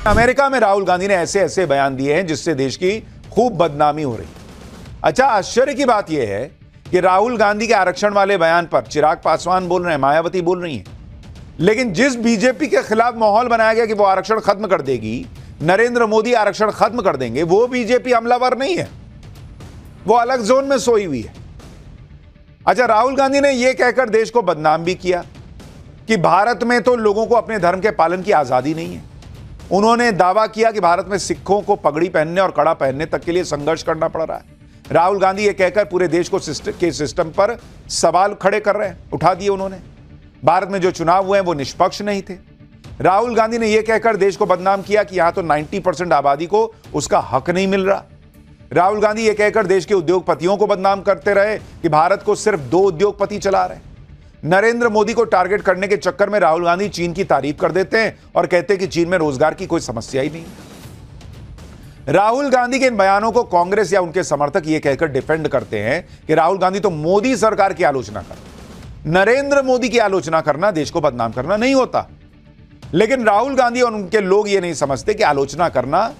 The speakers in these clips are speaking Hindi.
अमेरिका में राहुल गांधी ने ऐसे ऐसे बयान दिए हैं जिससे देश की खूब बदनामी हो रही। अच्छा, आश्चर्य की बात यह है कि राहुल गांधी के आरक्षण वाले बयान पर चिराग पासवान बोल रहे हैं, मायावती बोल रही हैं, लेकिन जिस बीजेपी के खिलाफ माहौल बनाया गया कि वो आरक्षण खत्म कर देगी, नरेंद्र मोदी आरक्षण खत्म कर देंगे, वो बीजेपी हमलावर नहीं है, वो अलग जोन में सोई हुई है। अच्छा, राहुल गांधी ने यह कहकर देश को बदनाम भी किया कि भारत में तो लोगों को अपने धर्म के पालन की आजादी नहीं है। उन्होंने दावा किया कि भारत में सिखों को पगड़ी पहनने और कड़ा पहनने तक के लिए संघर्ष करना पड़ रहा है। राहुल गांधी ये कहकर पूरे देश को सिस्टम पर सवाल खड़े कर रहे हैं, उठा दिए उन्होंने। भारत में जो चुनाव हुए हैं वो निष्पक्ष नहीं थे। राहुल गांधी ने यह कहकर देश को बदनाम किया कि यहां तो 90% आबादी को उसका हक नहीं मिल रहा। राहुल गांधी ये कहकर देश के उद्योगपतियों को बदनाम करते रहे कि भारत को सिर्फ 2 उद्योगपति चला रहे हैं। नरेंद्र मोदी को टारगेट करने के चक्कर में राहुल गांधी चीन की तारीफ कर देते हैं और कहते हैं कि चीन में रोजगार की कोई समस्या ही नहीं। राहुल गांधी के इन बयानों को कांग्रेस या उनके समर्थक यह कहकर डिफेंड करते हैं कि राहुल गांधी तो मोदी सरकार की आलोचना कर, नरेंद्र मोदी की आलोचना करना देश को बदनाम करना नहीं होता। लेकिन राहुल गांधी और उनके लोग यह नहीं समझते कि आलोचना करना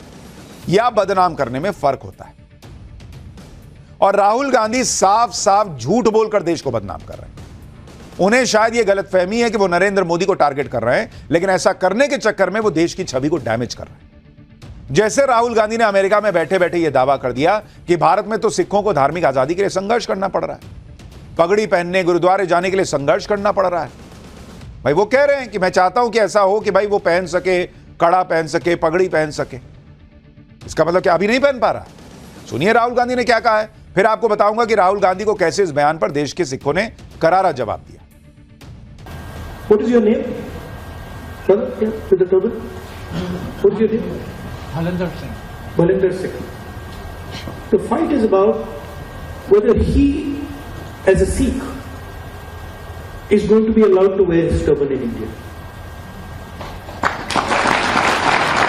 या बदनाम करने में फर्क होता है। और राहुल गांधी साफ साफ झूठ बोलकर देश को बदनाम कर रहे हैं। उन्हें शायद यह गलतफहमी है कि वो नरेंद्र मोदी को टारगेट कर रहे हैं, लेकिन ऐसा करने के चक्कर में वो देश की छवि को डैमेज कर रहे हैं। जैसे राहुल गांधी ने अमेरिका में बैठे बैठे यह दावा कर दिया कि भारत में तो सिखों को धार्मिक आजादी के लिए संघर्ष करना पड़ रहा है, पगड़ी पहनने, गुरुद्वारे जाने के लिए संघर्ष करना पड़ रहा है। भाई वो कह रहे हैं कि मैं चाहता हूं कि ऐसा हो कि भाई वो पहन सके, कड़ा पहन सके, पगड़ी पहन सके। इसका मतलब क्या अभी नहीं पहन पा रहा? सुनिए राहुल गांधी ने क्या कहा है, फिर आपको बताऊंगा कि राहुल गांधी को कैसे इस बयान पर देश के सिखों ने करारा जवाब दिया। What is your name? Brother, yeah, with the turban. What is your name? Balinder Singh. Balinder Singh. The fight is about whether he, as a Sikh, is going to be allowed to wear his turban in India.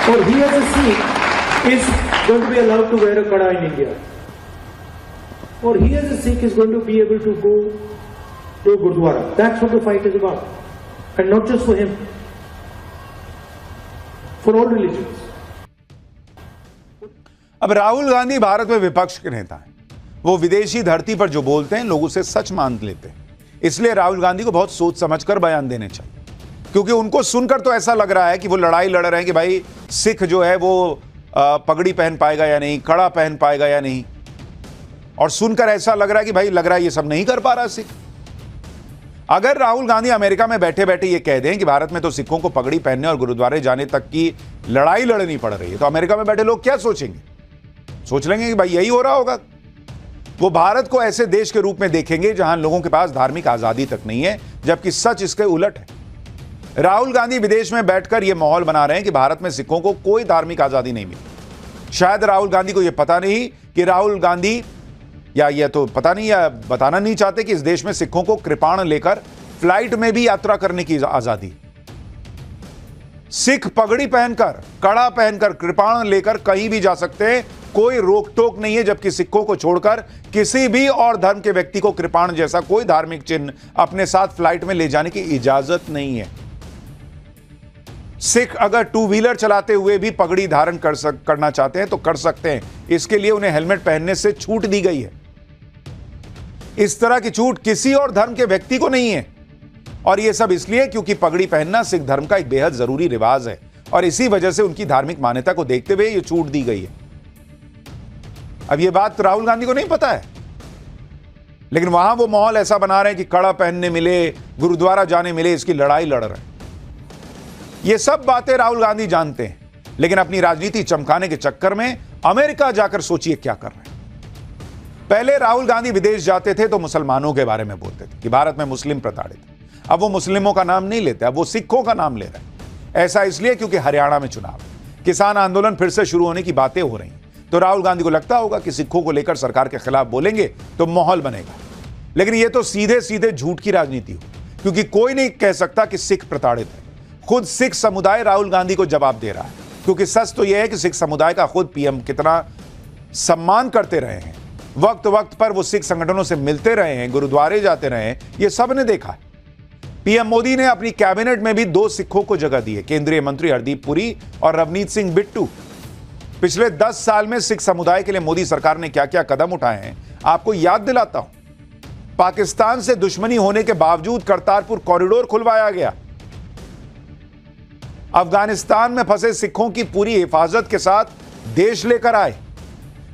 Or he, as a Sikh, is going to be allowed to wear a kada in India. Or he, as a Sikh, is going to be able to go to a Gurdwara. That's what the fight is about. And not just for him, for all religions. अब राहुल गांधी भारत में विपक्ष के नेता हैं। वो विदेशी धरती पर जो बोलते हैं लोग उसे सच मान लेते हैं। इसलिए राहुल गांधी को बहुत सोच समझकर बयान देने चाहिए, क्योंकि उनको सुनकर तो ऐसा लग रहा है कि वो लड़ाई लड़ रहे हैं कि भाई सिख जो है वो पगड़ी पहन पाएगा या नहीं, कड़ा पहन पाएगा या नहीं। और सुनकर ऐसा लग रहा है कि भाई लग रहा है ये सब नहीं कर पा रहा सिख। अगर राहुल गांधी अमेरिका में बैठे बैठे ये कह दें कि भारत में तो सिखों को पगड़ी पहनने और गुरुद्वारे जाने तक की लड़ाई लड़नी पड़ रही है, तो अमेरिका में बैठे लोग क्या सोचेंगे? सोच लेंगे कि भाई यही हो रहा होगा। वो भारत को ऐसे देश के रूप में देखेंगे जहां लोगों के पास धार्मिक आजादी तक नहीं है, जबकि सच इसके उलट है। राहुल गांधी विदेश में बैठकर यह माहौल बना रहे हैं कि भारत में सिखों को कोई धार्मिक आजादी नहीं मिली। शायद राहुल गांधी को यह पता नहीं कि राहुल गांधी या ये तो पता नहीं या बताना नहीं चाहते कि इस देश में सिखों को कृपाण लेकर फ्लाइट में भी यात्रा करने की आजादी। सिख पगड़ी पहनकर, कड़ा पहनकर, कृपाण लेकर कहीं भी जा सकते हैं, कोई रोक टोक नहीं है, जबकि सिखों को छोड़कर किसी भी और धर्म के व्यक्ति को कृपाण जैसा कोई धार्मिक चिन्ह अपने साथ फ्लाइट में ले जाने की इजाजत नहीं है। सिख अगर 2 व्हीलर चलाते हुए भी पगड़ी धारण करना चाहते हैं तो कर सकते हैं। इसके लिए उन्हें हेलमेट पहनने से छूट दी गई है। इस तरह की छूट किसी और धर्म के व्यक्ति को नहीं है। और यह सब इसलिए क्योंकि पगड़ी पहनना सिख धर्म का एक बेहद जरूरी रिवाज है और इसी वजह से उनकी धार्मिक मान्यता को देखते हुए यह छूट दी गई है। अब यह बात राहुल गांधी को नहीं पता है, लेकिन वहां वो माहौल ऐसा बना रहे हैं कि कड़ा पहनने मिले, गुरुद्वारा जाने मिले, इसकी लड़ाई लड़ रहे हैं। ये सब बातें राहुल गांधी जानते हैं, लेकिन अपनी राजनीति चमकाने के चक्कर में अमेरिका जाकर सोचिए क्या कर रहे हैं। पहले राहुल गांधी विदेश जाते थे तो मुसलमानों के बारे में बोलते थे कि भारत में मुस्लिम प्रताड़ित है। अब वो मुस्लिमों का नाम नहीं लेते, अब वो सिखों का नाम ले रहे हैं। ऐसा इसलिए क्योंकि हरियाणा में चुनाव, किसान आंदोलन फिर से शुरू होने की बातें हो रही हैं, तो राहुल गांधी को लगता होगा कि सिखों को लेकर सरकार के खिलाफ बोलेंगे तो माहौल बनेगा। लेकिन यह तो सीधे सीधे झूठ की राजनीति हो, क्योंकि कोई नहीं कह सकता कि सिख प्रताड़ित है। खुद सिख समुदाय राहुल गांधी को जवाब दे रहा है, क्योंकि सच तो यह है कि सिख समुदाय का खुद पीएम कितना सम्मान करते रहे हैं। वक्त वक्त पर वो सिख संगठनों से मिलते रहे हैं, गुरुद्वारे जाते रहे हैं, ये सब ने देखा है। पीएम मोदी ने अपनी कैबिनेट में भी 2 सिखों को जगह दी है, केंद्रीय मंत्री हरदीप पुरी और रवनीत सिंह बिट्टू। पिछले 10 साल में सिख समुदाय के लिए मोदी सरकार ने क्या क्या कदम उठाए हैं, आपको याद दिलाता हूं। पाकिस्तान से दुश्मनी होने के बावजूद करतारपुर कॉरिडोर खुलवाया गया। अफगानिस्तान में फंसे सिखों की पूरी हिफाजत के साथ देश लेकर आए।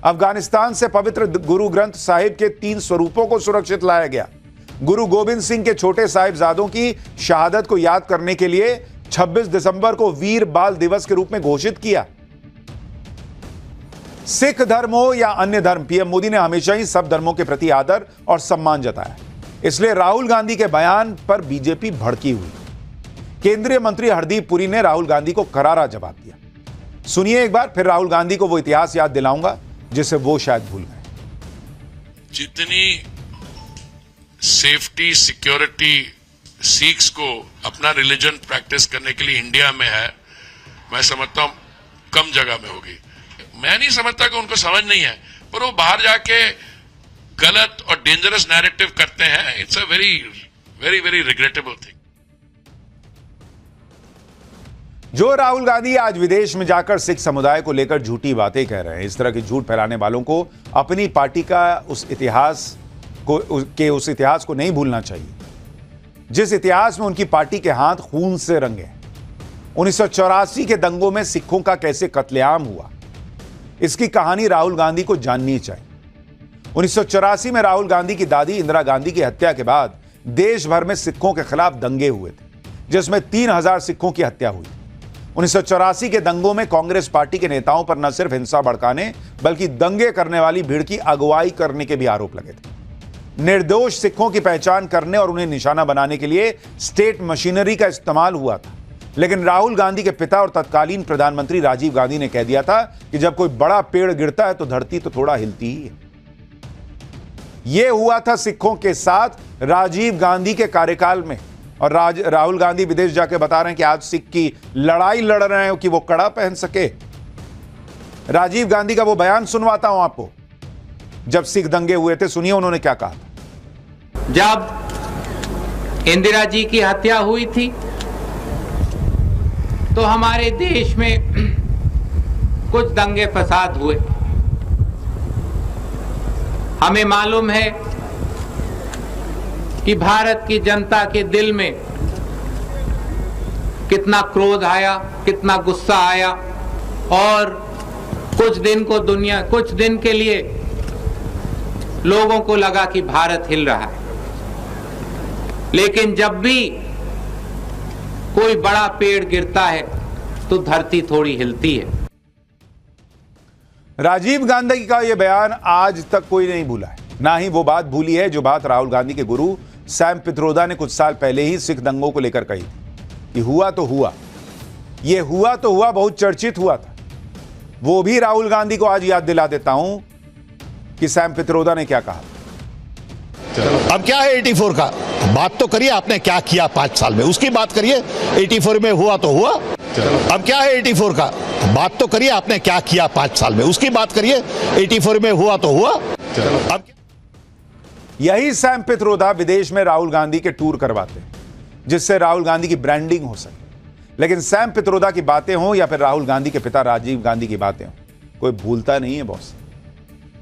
अफगानिस्तान से पवित्र गुरु ग्रंथ साहिब के 3 स्वरूपों को सुरक्षित लाया गया। गुरु गोविंद सिंह के छोटे साहिबजादों की शहादत को याद करने के लिए 26 दिसंबर को वीर बाल दिवस के रूप में घोषित किया। सिख धर्म हो या अन्य धर्म, पीएम मोदी ने हमेशा ही सब धर्मों के प्रति आदर और सम्मान जताया। इसलिए राहुल गांधी के बयान पर बीजेपी भड़की हुई। केंद्रीय मंत्री हरदीप पुरी ने राहुल गांधी को करारा जवाब दिया। सुनिए एक बार, फिर राहुल गांधी को वो इतिहास याद दिलाऊंगा जिसे वो शायद भूल गए। जितनी सेफ्टी सिक्योरिटी सिख्स को अपना रिलीजन प्रैक्टिस करने के लिए इंडिया में है, मैं समझता हूं कम जगह में होगी। मैं नहीं समझता कि उनको समझ नहीं है, पर वो बाहर जाके गलत और डेंजरस नैरेटिव करते हैं। It's a very very very regrettable thing. जो राहुल गांधी आज विदेश में जाकर सिख समुदाय को लेकर झूठी बातें कह रहे हैं, इस तरह की झूठ फैलाने वालों को अपनी पार्टी का उस इतिहास को नहीं भूलना चाहिए, जिस इतिहास में उनकी पार्टी के हाथ खून से रंगे। 1984 के दंगों में सिखों का कैसे कत्लेआम हुआ, इसकी कहानी राहुल गांधी को जाननी चाहिए। 1984 में राहुल गांधी की दादी इंदिरा गांधी की हत्या के बाद देश भर में सिखों के खिलाफ दंगे हुए थे, जिसमें 3000 सिखों की हत्या हुई। 1984 के दंगों में कांग्रेस पार्टी के नेताओं पर न सिर्फ हिंसा भड़काने बल्कि दंगे करने वाली भीड़ की अगुवाई करने के भी आरोप लगे थे। निर्दोष सिखों की पहचान करने और उन्हें निशाना बनाने के लिए स्टेट मशीनरी का इस्तेमाल हुआ था, लेकिन राहुल गांधी के पिता और तत्कालीन प्रधानमंत्री राजीव गांधी ने कह दिया था कि जब कोई बड़ा पेड़ गिरता है तो धरती तो थोड़ा हिलती ही है। यह हुआ था सिखों के साथ राजीव गांधी के कार्यकाल में, और राहुल गांधी विदेश जाके बता रहे हैं कि आज सिख की लड़ाई लड़ रहे हैं कि वो कड़ा पहन सके। राजीव गांधी का वो बयान सुनवाता हूं आपको, जब सिख दंगे हुए थे। सुनिए उन्होंने क्या कहा। जब इंदिरा जी की हत्या हुई थी तो हमारे देश में कुछ दंगे फसाद हुए। हमें मालूम है कि भारत की जनता के दिल में कितना क्रोध आया, कितना गुस्सा आया, और कुछ दिन के लिए लोगों को लगा कि भारत हिल रहा है। लेकिन जब भी कोई बड़ा पेड़ गिरता है तो धरती थोड़ी हिलती है। राजीव गांधी का यह बयान आज तक कोई नहीं भूला है, ना ही वो बात भूली है जो बात राहुल गांधी के गुरु सैम पित्रोदा ने कुछ साल पहले ही सिख दंगों को लेकर कही थी कि हुआ तो हुआ, ये हुआ तो हुआ, बहुत चर्चित हुआ था। वो भी राहुल गांधी को आज याद दिला देता हूं कि सैम पित्रोदा ने क्या कहा। अब क्या है 84 का, बात तो करिए आपने क्या किया 5 साल में, उसकी बात करिए। 84 में हुआ तो हुआ। अब क्या है 84 का, बात तो करिए आपने क्या किया 5 साल में, उसकी बात करिए। 84 में हुआ तो हुआ। अब यही सैम पित्रोदा विदेश में राहुल गांधी के टूर करवाते हैं, जिससे राहुल गांधी की ब्रांडिंग हो सके। लेकिन सैम पित्रोदा की बातें हों या फिर राहुल गांधी के पिता राजीव गांधी की बातें हों, कोई भूलता नहीं है बॉस।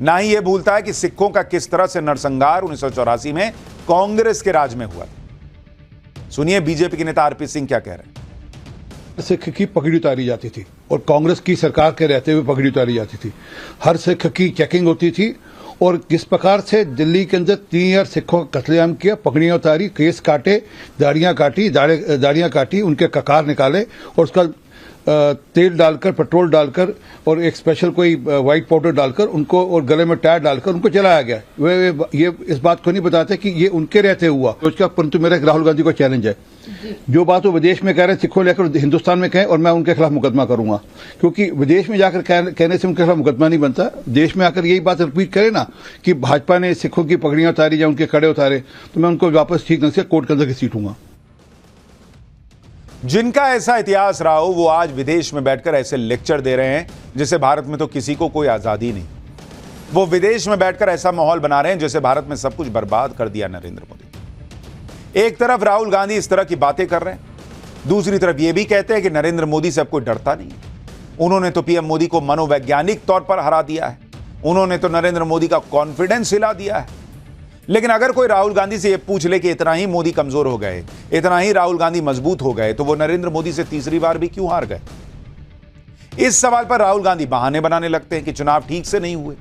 ना ही यह भूलता है कि सिखों का किस तरह से नरसंहार 1984 में कांग्रेस के राज में हुआ था। सुनिए बीजेपी के नेता आरपी सिंह क्या कह रहे हैं। सिख की पगड़ी उतारी जाती थी और कांग्रेस की सरकार के रहते हुए पगड़ी उतारी जाती थी। हर सिख की चेकिंग होती थी और किस प्रकार से दिल्ली के अंदर 3000 सिखों का कत्लेआम किया, पगड़ियां उतारी, केस काटे, दाढ़ियां काटी, उनके ककार निकाले और उसका तेल डालकर, पेट्रोल डालकर और एक स्पेशल कोई व्हाइट पाउडर डालकर उनको और गले में टायर डालकर उनको जलाया गया। वे ये इस बात को नहीं बताते कि ये उनके रहते हुआ उसका, परंतु मेरा राहुल गांधी को चैलेंज है, जो बात वो विदेश में कह रहे हैं सिखों लेकर हिंदुस्तान में कहें और मैं उनके खिलाफ मुकदमा करूंगा, क्योंकि विदेश में जाकर कहने से उनके खिलाफ मुकदमा नहीं बनता। देश में आकर यही बात रिपीट करे ना कि भाजपा ने सिखों की पगड़ियां उतारी या उनके कड़े उतारे, तो मैं उनको वापस ठीक ढंग से कोर्ट के अंदर घसीटूंगा। जिनका ऐसा इतिहास रहा हो वो आज विदेश में बैठकर ऐसे लेक्चर दे रहे हैं जैसे भारत में तो किसी को कोई आजादी नहीं। वो विदेश में बैठकर ऐसा माहौल बना रहे हैं जैसे भारत में सब कुछ बर्बाद कर दिया नरेंद्र मोदी। एक तरफ राहुल गांधी इस तरह की बातें कर रहे हैं, दूसरी तरफ यह भी कहते हैं कि नरेंद्र मोदी से अब कोई डरता नहीं है। उन्होंने तो पीएम मोदी को मनोवैज्ञानिक तौर पर हरा दिया है, उन्होंने तो नरेंद्र मोदी का कॉन्फिडेंस हिला दिया है। लेकिन अगर कोई राहुल गांधी से यह पूछ ले कि इतना ही मोदी कमजोर हो गए, इतना ही राहुल गांधी मजबूत हो गए, तो वो नरेंद्र मोदी से तीसरी बार भी क्यों हार गए? इस सवाल पर राहुल गांधी बहाने बनाने लगते हैं कि चुनाव ठीक से नहीं हुए।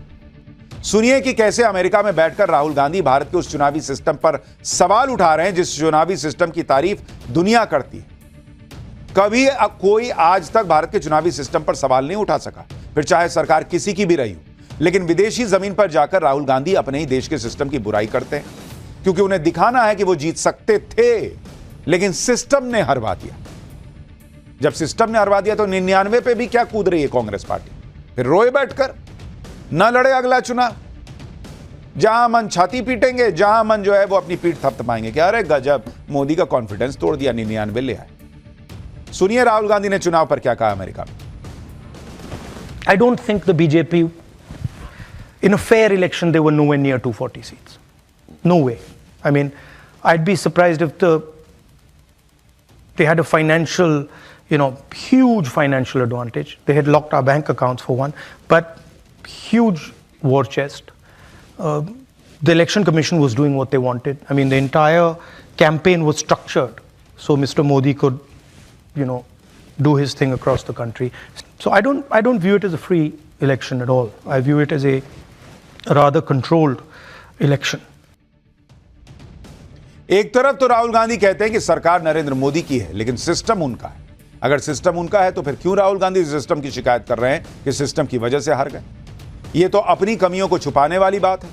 सुनिए कि कैसे अमेरिका में बैठकर राहुल गांधी भारत के उस चुनावी सिस्टम पर सवाल उठा रहे हैं जिस चुनावी सिस्टम की तारीफ दुनिया करती है। कभी कोई आज तक भारत के चुनावी सिस्टम पर सवाल नहीं उठा सका, फिर चाहे सरकार किसी की भी रही हो। लेकिन विदेशी जमीन पर जाकर राहुल गांधी अपने ही देश के सिस्टम की बुराई करते हैं, क्योंकि उन्हें दिखाना है कि वो जीत सकते थे, लेकिन सिस्टम ने हरवा दिया। जब सिस्टम ने हरवा दिया तो 99 पे भी क्या कूद रही है कांग्रेस पार्टी? फिर रोए बैठकर, न लड़े अगला चुनाव। जहां मन छाती पीटेंगे, जहां मन जो है वो अपनी पीठ थपथपाएंगे कि अरे गजब, मोदी का कॉन्फिडेंस तोड़ दिया, 99 ले आए। सुनिए राहुल गांधी ने चुनाव पर क्या कहा अमेरिका में। I don't think the BJP, in a fair election, they were nowhere near 240 seats. No way. I mean, I'd be surprised if they had a financial, huge financial advantage. They had locked our bank accounts for one, but huge war chest. The election commission was doing what they wanted. I mean, the entire campaign was structured so Mr. Modi could, do his thing across the country. So I don't view it as a free election at all. I view it as a rather controlled election. एक तरफ तो राहुल गांधी कहते हैं कि सरकार नरेंद्र मोदी की है, लेकिन सिस्टम उनका है। अगर सिस्टम उनका है तो फिर क्यों राहुल गांधी सिस्टम की शिकायत कर रहे हैं कि सिस्टम की वजह से हार गए? यह तो अपनी कमियों को छुपाने वाली बात है,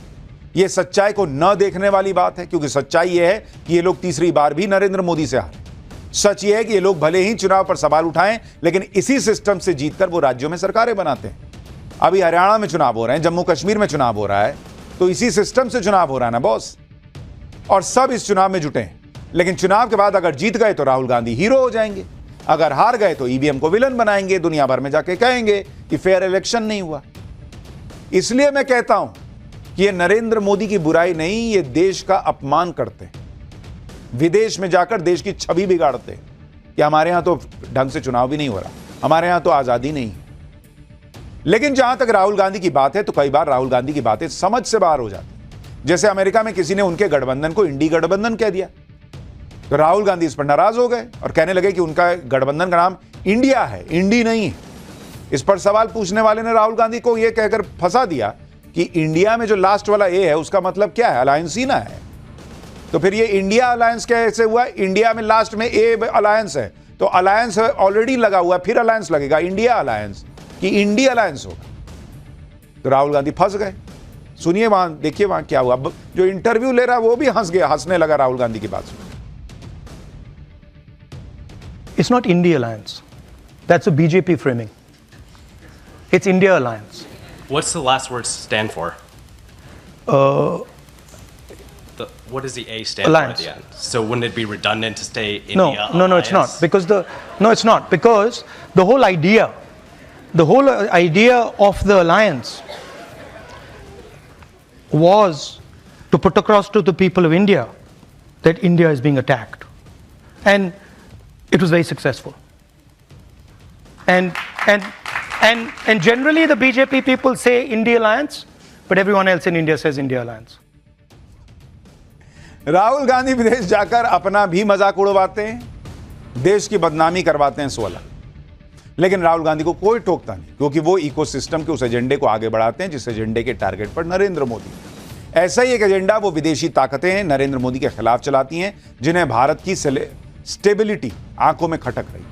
यह सच्चाई को न देखने वाली बात है, क्योंकि सच्चाई यह है कि ये लोग तीसरी बार भी नरेंद्र मोदी से हारे। सच यह है कि ये लोग भले ही चुनाव पर सवाल उठाएं, लेकिन इसी सिस्टम से जीतकर वो राज्यों में सरकारें बनाते हैं। अभी हरियाणा में चुनाव हो रहे हैं, जम्मू कश्मीर में चुनाव हो रहा है, तो इसी सिस्टम से चुनाव हो रहा है ना बॉस। और सब इस चुनाव में जुटे हैं। लेकिन चुनाव के बाद अगर जीत गए तो राहुल गांधी हीरो हो जाएंगे, अगर हार गए तो ईवीएम को विलन बनाएंगे, दुनिया भर में जाके कहेंगे कि फेयर इलेक्शन नहीं हुआ। इसलिए मैं कहता हूं कि ये नरेंद्र मोदी की बुराई नहीं, ये देश का अपमान करते हैं। विदेश में जाकर देश की छवि बिगाड़ते हैं कि हमारे यहां तो ढंग से चुनाव भी नहीं हो रहा, हमारे यहां तो आजादी नहीं है। लेकिन जहां तक राहुल गांधी की बात है तो कई बार राहुल गांधी की बातें समझ से बाहर हो जाती। जैसे अमेरिका में किसी ने उनके गठबंधन को इंडी गठबंधन कह दिया, तो राहुल गांधी इस पर नाराज हो गए और कहने लगे कि उनका गठबंधन का नाम इंडिया है, इंडी नहीं है। इस पर सवाल पूछने वाले ने राहुल गांधी को यह कहकर फंसा दिया कि इंडिया में जो लास्ट वाला ए है उसका मतलब क्या है? अलायंस ही ना है। तो फिर ये इंडिया अलायंस कैसे हुआ? इंडिया में लास्ट में ए अलायंस है, तो अलायंस ऑलरेडी लगा हुआ, फिर अलायंस लगेगा, इंडिया अलायंस कि इंडिया अलायंस होगा। तो राहुल गांधी फंस गए। सुनिए वहां, देखिए वहां क्या हुआ। जो इंटरव्यू ले रहा है वो भी हंस गया, हंसने लगा राहुल गांधी की बात सुन। It's not India Alliance. That's a BJP framing. It's India Alliance. What's the last word stand for? What does the A stand Alliance. for at the end? So wouldn't it be redundant to say India No, Alliance? it's not. It's not. Because the whole idea of the alliance was to put across to the people of India that India is being attacked. And it was very successful. And generally the BJP people say India Alliance, but everyone else in India says India Alliance. Rahul Gandhi विदेश जाकर अपना भी मजाक उड़वाते हैं, देश की बदनामी करवाते हैं 16। लेकिन राहुल गांधी को कोई टोकता नहीं, क्योंकि वो इकोसिस्टम के उस एजेंडे को आगे बढ़ाते हैं जिस एजेंडे के टारगेट पर नरेंद्र मोदी। ऐसा ही एक एजेंडा वो विदेशी ताकतें नरेंद्र मोदी के खिलाफ चलाती हैं, जिन्हें भारत की स्टेबिलिटी आंखों में खटक रही।